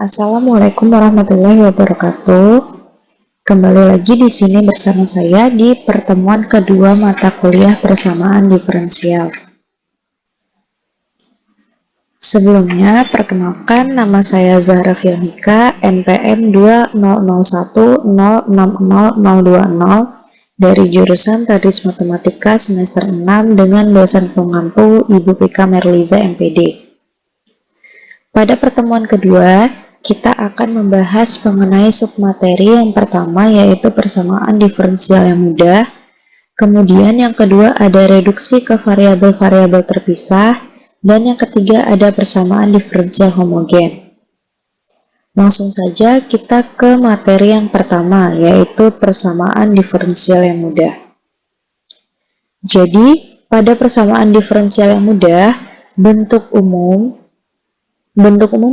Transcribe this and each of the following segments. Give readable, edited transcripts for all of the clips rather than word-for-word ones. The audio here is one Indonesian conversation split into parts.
Assalamualaikum warahmatullahi wabarakatuh. Kembali lagi di sini bersama saya di pertemuan kedua mata kuliah persamaan diferensial. Sebelumnya, perkenalkan nama saya Zahra Filmika, NPM 200106020 dari jurusan Tadris Matematika semester 6 dengan dosen pengampu Ibu Pika Merliza MPD. Pada pertemuan kedua, kita akan membahas mengenai submateri yang pertama yaitu persamaan diferensial yang mudah. Kemudian yang kedua ada reduksi ke variabel-variabel terpisah. Dan yang ketiga ada persamaan diferensial homogen. Langsung saja kita ke materi yang pertama yaitu persamaan diferensial yang mudah. Jadi pada persamaan diferensial yang mudah, bentuk umum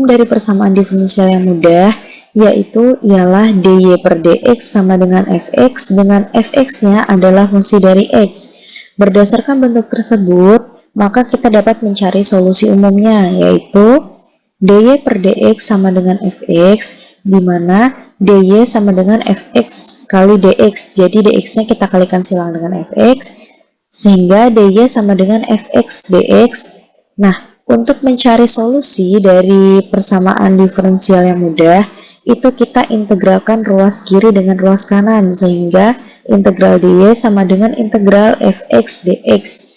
dari persamaan diferensial yang mudah yaitu ialah dy per dx sama dengan fx, dengan fx-nya adalah fungsi dari x. Berdasarkan bentuk tersebut, maka kita dapat mencari solusi umumnya yaitu dy per dx sama dengan fx, di mana dy sama dengan fx kali dx. Jadi dx-nya kita kalikan silang dengan fx, sehingga dy sama dengan fx dx. Nah, untuk mencari solusi dari persamaan diferensial yang mudah, itu kita integralkan ruas kiri dengan ruas kanan, sehingga integral dy sama dengan integral fx dx.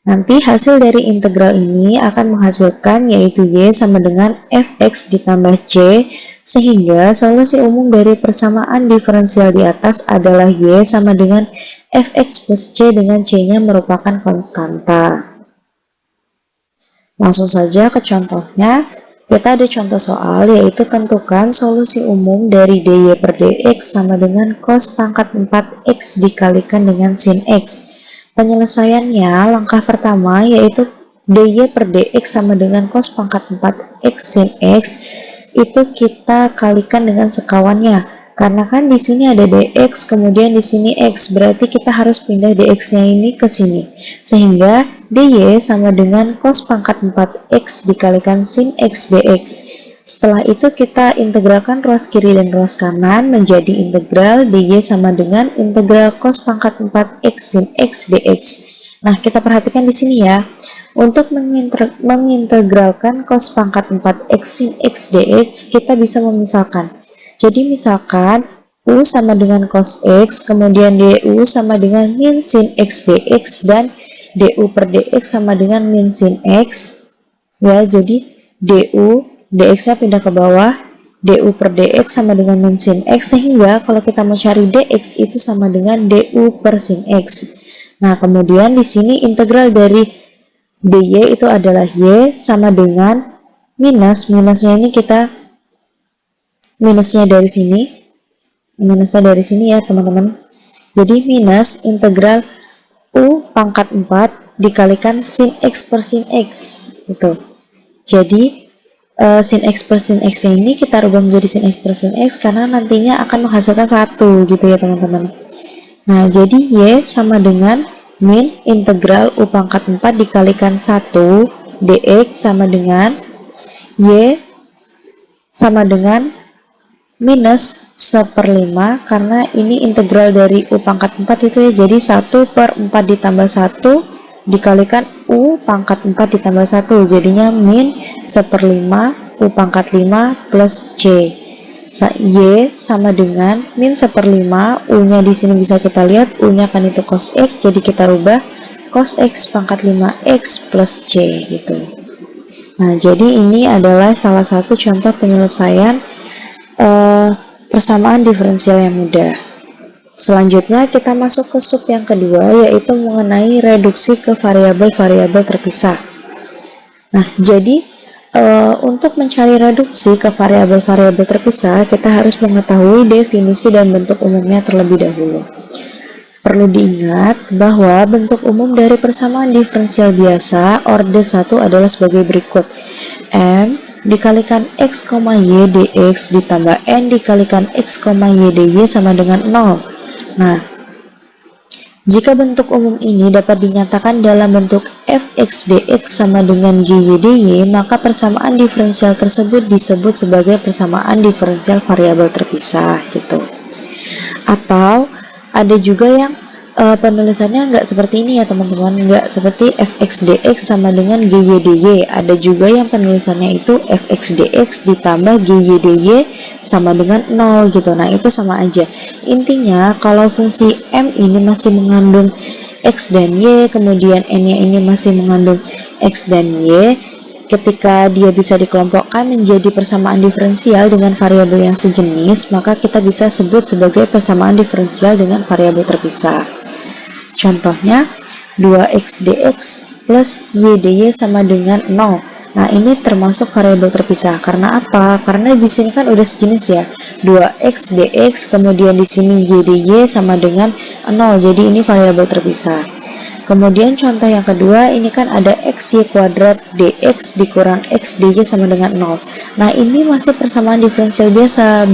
Nanti hasil dari integral ini akan menghasilkan yaitu y sama dengan fx ditambah c, sehingga solusi umum dari persamaan diferensial di atas adalah y sama dengan fx plus c dengan c-nya merupakan konstanta. Langsung saja ke contohnya. Kita ada contoh soal yaitu tentukan solusi umum dari dy per dx sama dengan cos pangkat 4x dikalikan dengan sin x. Penyelesaiannya langkah pertama yaitu dy per dx sama dengan cos pangkat 4x sin x itu kita kalikan dengan sekawannya. Karena kan di sini ada dx, kemudian di sini x, berarti kita harus pindah dx-nya ini ke sini. Sehingga dy sama dengan cos pangkat 4x dikalikan sin x dx. Setelah itu kita integralkan ruas kiri dan ruas kanan menjadi integral dy sama dengan integral cos pangkat 4x sin x dx. Nah, kita perhatikan di sini ya. Untuk mengintegralkan cos pangkat 4x sin x dx, kita bisa memisahkan. Jadi misalkan u sama dengan cos x, kemudian du sama dengan min sin x dx, dan du per dx sama dengan min sin x. Ya, jadi du dx-nya pindah ke bawah, du per dx sama dengan min sin x, sehingga kalau kita mau cari dx itu sama dengan du per sin x. Nah, kemudian di sini integral dari dy itu adalah y sama dengan minusnya ini kita minusnya dari sini ya teman-teman. Jadi minus integral u pangkat 4 dikalikan sin x per sin x itu. Jadi sin x per sin x ini kita rubah menjadi sin x per sin x karena nantinya akan menghasilkan 1 gitu ya teman-teman. Nah, jadi y sama dengan min integral u pangkat 4 dikalikan 1 dx sama dengan y sama dengan minus 1/5, karena ini integral dari u pangkat 4 itu ya, jadi 1/4 ditambah 1 dikalikan u pangkat 4 ditambah 1, jadinya min 1/5 u pangkat 5 plus c. Y sama dengan min 1/5, u nya di sini bisa kita lihat, u nya kan itu cos x, jadi kita rubah cos x pangkat 5x plus c gitu. Nah, jadi ini adalah salah satu contoh penyelesaian persamaan diferensial yang mudah. Selanjutnya kita masuk ke sub yang kedua yaitu mengenai reduksi ke variabel-variabel terpisah. Nah, jadi untuk mencari reduksi ke variabel-variabel terpisah kita harus mengetahui definisi dan bentuk umumnya terlebih dahulu. Perlu diingat bahwa bentuk umum dari persamaan diferensial biasa orde 1 adalah sebagai berikut. M dikalikan x, y dx ditambah n dikalikan x, y dy sama dengan 0. Nah, Jika bentuk umum ini dapat dinyatakan dalam bentuk fx dx sama dengan gy dy, maka persamaan diferensial tersebut disebut sebagai persamaan diferensial variabel terpisah gitu. Atau ada juga yang penulisannya nggak seperti ini ya teman-teman, nggak seperti fx dx sama dengan gy dy. Ada juga yang penulisannya itu fx dx ditambah gy dy sama dengan 0 gitu. Nah itu sama aja. Intinya kalau fungsi m ini masih mengandung x dan y, kemudian n nya ini masih mengandung x dan y, ketika dia bisa dikelompokkan menjadi persamaan diferensial dengan variabel yang sejenis, maka kita bisa sebut sebagai persamaan diferensial dengan variabel terpisah. Contohnya 2x dx plus y dy sama dengan 0. Nah ini termasuk variabel terpisah. Karena apa? Karena di sini kan udah sejenis ya. 2x dx kemudian di sini y dy sama dengan 0. Jadi ini variabel terpisah. Kemudian contoh yang kedua, ini kan ada xy kuadrat dx dikurang x dy sama dengan 0. Nah ini masih persamaan diferensial biasa,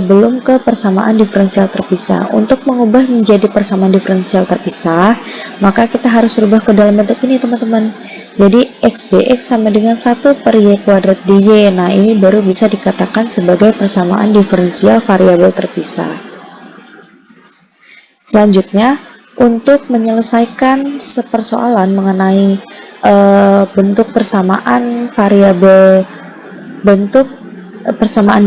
belum ke persamaan diferensial terpisah. Untuk mengubah menjadi persamaan diferensial terpisah, maka kita harus rubah ke dalam bentuk ini teman-teman. Jadi x dx sama dengan 1 per y kuadrat dy. Nah ini baru bisa dikatakan sebagai persamaan diferensial variabel terpisah. Selanjutnya, untuk menyelesaikan persoalan mengenai bentuk persamaan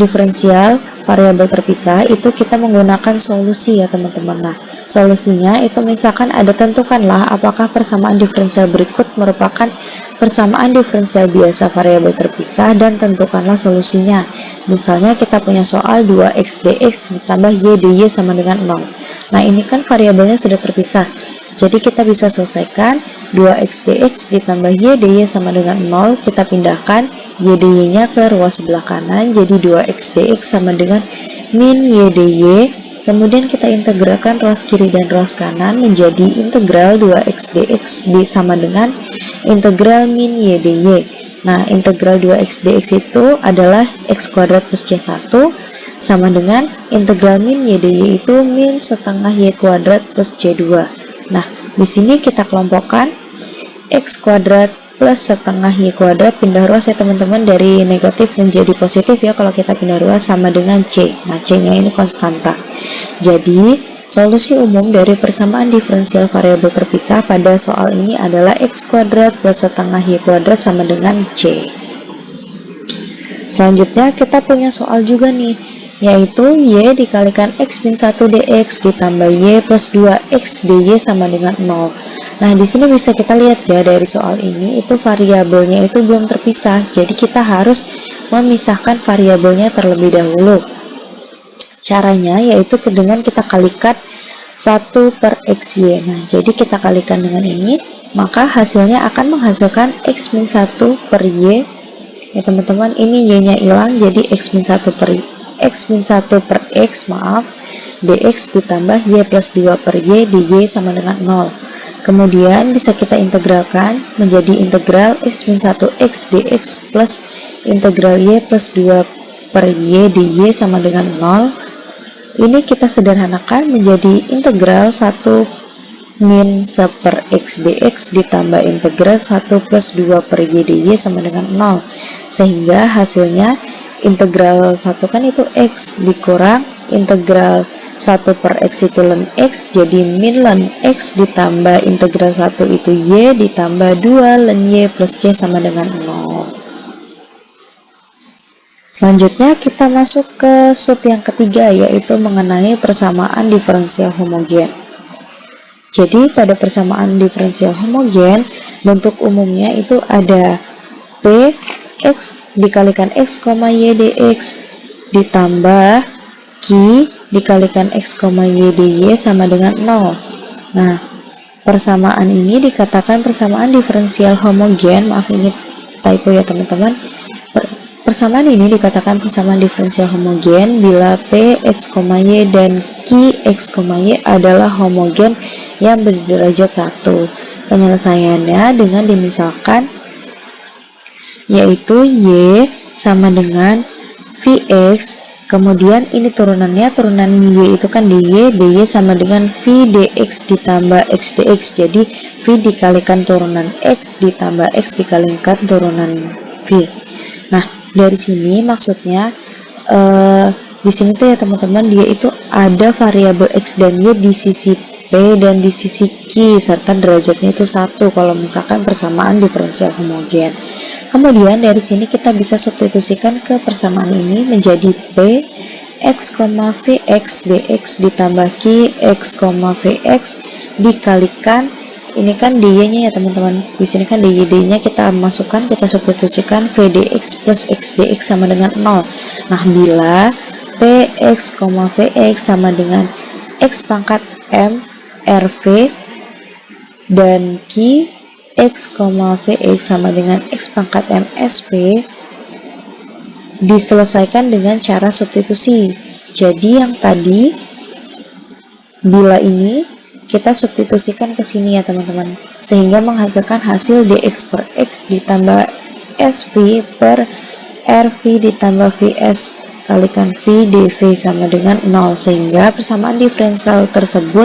diferensial variabel terpisah, itu kita menggunakan solusi ya teman-teman. Nah solusinya itu misalkan ada, tentukanlah apakah persamaan diferensial berikut merupakan persamaan diferensial biasa variabel terpisah dan tentukanlah solusinya. Misalnya kita punya soal 2x dx ditambah y dy sama dengan 0. Nah ini kan variabelnya sudah terpisah, jadi kita bisa selesaikan 2x dx ditambah y dy sama dengan 0, kita pindahkan y dy nya ke ruas sebelah kanan, jadi 2x dx sama dengan min y dy. Kemudian kita integralkan ruas kiri dan ruas kanan menjadi integral 2x dx sama dengan integral min y dy. Nah integral 2x dx itu adalah x kuadrat plus c1 sama dengan integral min y dy itu min setengah y kuadrat plus c2. Nah di sini kita kelompokkan x kuadrat plus setengah y kuadrat, pindah ruas ya teman-teman, dari negatif menjadi positif ya kalau kita pindah ruas, sama dengan c. Nah c nya ini konstanta. Jadi solusi umum dari persamaan diferensial variabel terpisah pada soal ini adalah x kuadrat plus setengah y kuadrat sama dengan c. Selanjutnya kita punya soal juga nih, yaitu y dikalikan x min 1 dx ditambah y plus 2x dy sama dengan 0. Nah di sini bisa kita lihat ya, dari soal ini itu variabelnya itu belum terpisah, jadi kita harus memisahkan variabelnya terlebih dahulu. Caranya yaitu dengan kita kalikan 1 per xy. Nah jadi kita kalikan dengan ini, maka hasilnya akan menghasilkan x min 1 per y ya teman-teman. Ini y nya hilang, jadi x min 1 per x dx ditambah y plus 2 per y dy sama dengan 0. Kemudian bisa kita integralkan menjadi integral x min 1 x dx plus integral y plus 2 per y dy sama dengan 0. Ini kita sederhanakan menjadi integral 1 min 1 per x dx ditambah integral 1 plus 2 per y dy sama dengan 0. Sehingga hasilnya integral 1 kan itu x dikurang integral 1 per x itu ln x, jadi min ln x ditambah integral 1 itu y ditambah 2 ln y plus c sama dengan 0. Selanjutnya kita masuk ke sub yang ketiga, yaitu mengenai persamaan diferensial homogen. Jadi pada persamaan diferensial homogen, bentuk umumnya itu ada p x dikalikan x, y dx ditambah q dikalikan x, y dy sama dengan 0. Nah, persamaan ini dikatakan persamaan diferensial homogen. Maaf ini typo ya teman-teman. Persamaan ini dikatakan persamaan diferensial homogen bila p x, y dan q x, y adalah homogen yang berderajat 1. Penyelesaiannya dengan dimisalkan, yaitu y sama dengan Vx Kemudian ini turunannya, turunan Y itu kan dy sama dengan V dx ditambah X dx. Jadi V dikalikan turunan X ditambah X dikalikan turunan V. Nah, dari sini maksudnya di sini tuh ya teman-teman, dia itu ada variabel X dan Y di sisi P dan di sisi Q, serta derajatnya itu 1 kalau misalkan persamaan diferensial homogen. Kemudian dari sini kita bisa substitusikan ke persamaan ini menjadi P X, Vx dx ditambah Q X, Vx dikalikan, ini kan dy-nya ya teman-teman. Di sini kan dy-nya kita masukkan, kita substitusikan V dx plus X dx sama dengan 0. Nah, bila Px, Vx sama dengan X pangkat M RV dan Q X, Vx sama dengan X pangkat MSV, diselesaikan dengan cara substitusi. Jadi yang tadi, bila ini kita substitusikan ke sini ya teman-teman, sehingga menghasilkan hasil dx per x ditambah sv per rv ditambah vs kalikan v dv sama dengan 0, sehingga persamaan diferensial tersebut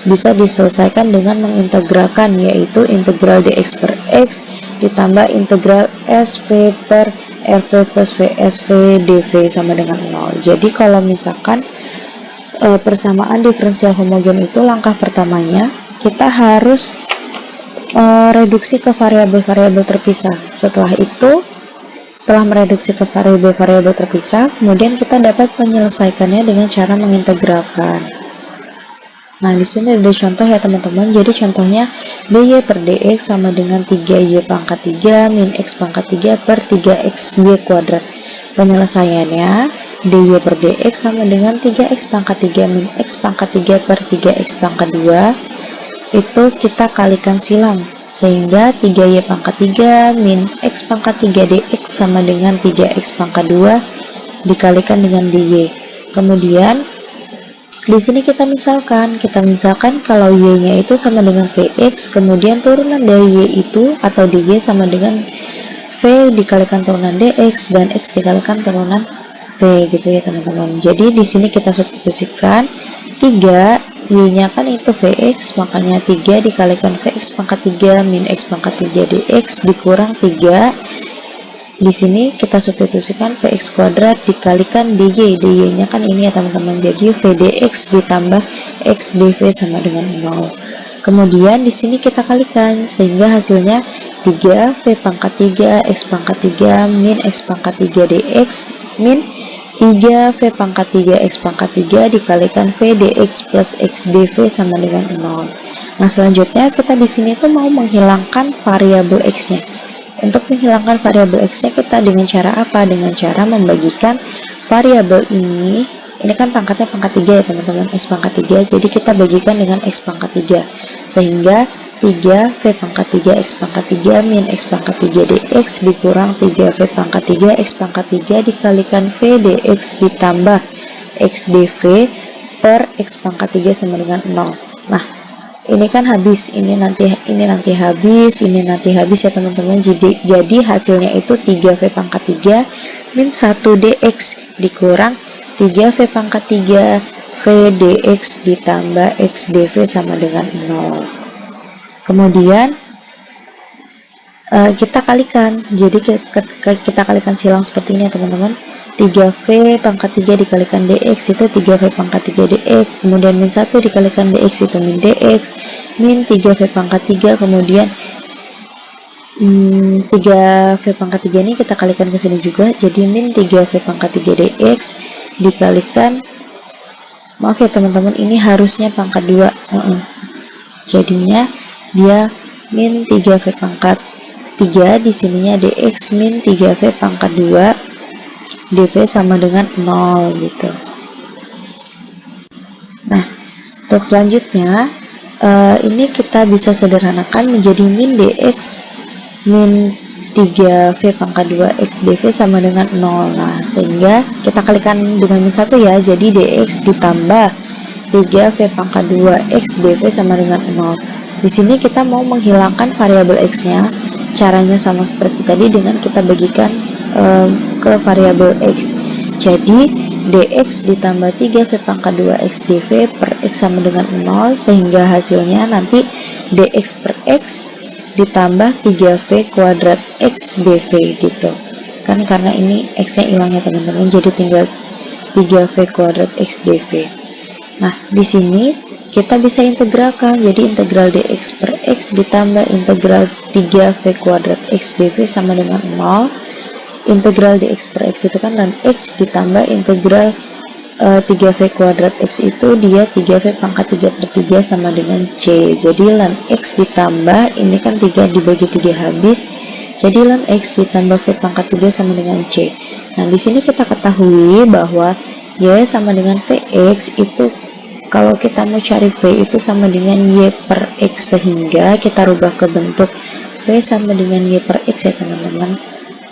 bisa diselesaikan dengan mengintegralkan, yaitu integral dx per x ditambah integral sv per rv plus vsv dv sama dengan 0. Jadi kalau misalkan persamaan diferensial homogen itu, langkah pertamanya kita harus reduksi ke variabel-variabel terpisah. Setelah mereduksi ke variabel-variabel terpisah, kemudian kita dapat menyelesaikannya dengan cara mengintegralkan. Nah, di sini ada contoh ya teman-teman. Jadi contohnya dy per dx sama dengan 3y pangkat 3 min x pangkat 3 per 3xy kuadrat. Penyelesaiannya dy per dx sama dengan 3x pangkat 3 min x pangkat 3 per 3x pangkat 2. Itu kita kalikan silang, sehingga 3y pangkat 3 min x pangkat 3 dx sama dengan 3x pangkat 2 dikalikan dengan dy. Kemudian di sini kita misalkan kalau y-nya itu sama dengan vx, kemudian turunan dari y itu atau dy sama dengan v dikalikan turunan dx dan x dikalikan turunan v, gitu ya teman-teman. Jadi di sini kita substitusikan 3, y-nya kan itu vx, makanya 3 dikalikan vx pangkat 3 min x pangkat 3 dx dikurang 3. Di sini kita substitusikan vx kuadrat dikalikan dy, dy-nya kan ini ya teman-teman, jadi v dx ditambah x dv sama dengan 0. Kemudian di sini kita kalikan, sehingga hasilnya 3 v pangkat 3 x pangkat 3 min x pangkat 3 dx min 3 v pangkat 3 x pangkat 3 dikalikan v dx plus x dv sama dengan 0. Nah, selanjutnya kita di sini tuh mau menghilangkan variabel x-nya. Untuk menghilangkan variabel x-nya kita dengan cara apa? Dengan cara membagikan variabel ini kan pangkatnya pangkat 3 ya teman-teman, x pangkat 3, jadi kita bagikan dengan x pangkat 3, sehingga 3 v pangkat 3 x pangkat 3 min x pangkat 3 dx dikurang 3 v pangkat 3 x pangkat 3 dikalikan v dx ditambah x dv per x pangkat 3 sama dengan 0. Nah, ini kan habis, ini nanti habis ya teman-teman. Jadi hasilnya itu 3v pangkat 3 min 1 dx dikurang 3v pangkat 3 v dx ditambah x dv sama dengan 0. Kemudian kita kalikan, jadi kita kalikan silang seperti ini ya teman-teman. 3v pangkat 3 dikalikan dx itu 3v pangkat 3 dx, kemudian min 1 dikalikan dx itu min dx, min 3v pangkat 3, kemudian 3v pangkat 3 ini kita kalikan ke sini juga, jadi min 3v pangkat 3 dx dikalikan, maaf ya teman-teman, ini harusnya pangkat 2, jadinya dia min 3v pangkat 3, di sininya dx min 3v pangkat 2 dv sama dengan 0 gitu. Nah, untuk selanjutnya ini kita bisa sederhanakan menjadi min dx min 3v pangkat 2 x dv sama dengan 0. Nah, sehingga kita kalikan dengan min 1 ya, jadi dx ditambah 3v pangkat 2 x dv sama dengan 0. Di sini kita mau menghilangkan variabel x-nya. Caranya sama seperti tadi dengan kita bagikan ke variabel x. Jadi dx ditambah 3v pangkat 2x dv per x sama dengan 0, sehingga hasilnya nanti dx per x ditambah 3v kuadrat x dv gitu kan, karena ini x nya hilang ya teman-teman, jadi tinggal 3v kuadrat x dv. Nah di sini kita bisa integralkan, jadi integral dx per x ditambah integral 3v kuadrat x dv sama dengan 0. Integral dx per x itu kan ln x ditambah integral 3v kuadrat x itu dia 3v pangkat 3 per 3 sama dengan c. Jadi ln x ditambah, ini kan 3 dibagi 3 habis, jadi ln x ditambah v pangkat 3 sama dengan c. Nah di sini kita ketahui bahwa y sama dengan vx itu, kalau kita mau cari v itu sama dengan y per x, sehingga kita rubah ke bentuk v sama dengan y per x ya teman-teman.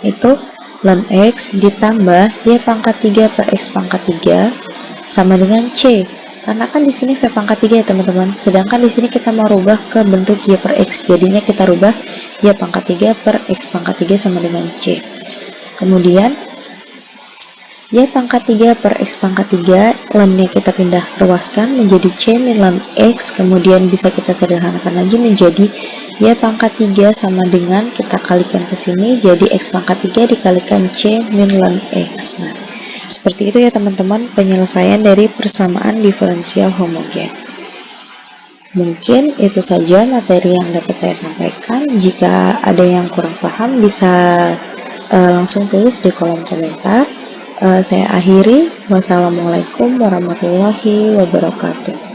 Itu ln x ditambah y pangkat 3 per x pangkat 3 sama dengan c. Karena kan di sini v pangkat 3 ya teman-teman. Sedangkan di sini kita mau rubah ke bentuk y per x. Jadinya kita rubah y pangkat 3 per x pangkat 3 sama dengan c. Kemudian y pangkat 3 per x pangkat 3 ln-nya kita pindah ruaskan menjadi c min ln x, kemudian bisa kita sederhanakan lagi menjadi y pangkat 3 sama dengan, kita kalikan ke sini, jadi x pangkat 3 dikalikan c min ln x. Nah seperti itu ya teman-teman penyelesaian dari persamaan diferensial homogen. Mungkin itu saja materi yang dapat saya sampaikan. Jika ada yang kurang paham bisa langsung tulis di kolom komentar. Saya akhiri. Wassalamualaikum warahmatullahi wabarakatuh.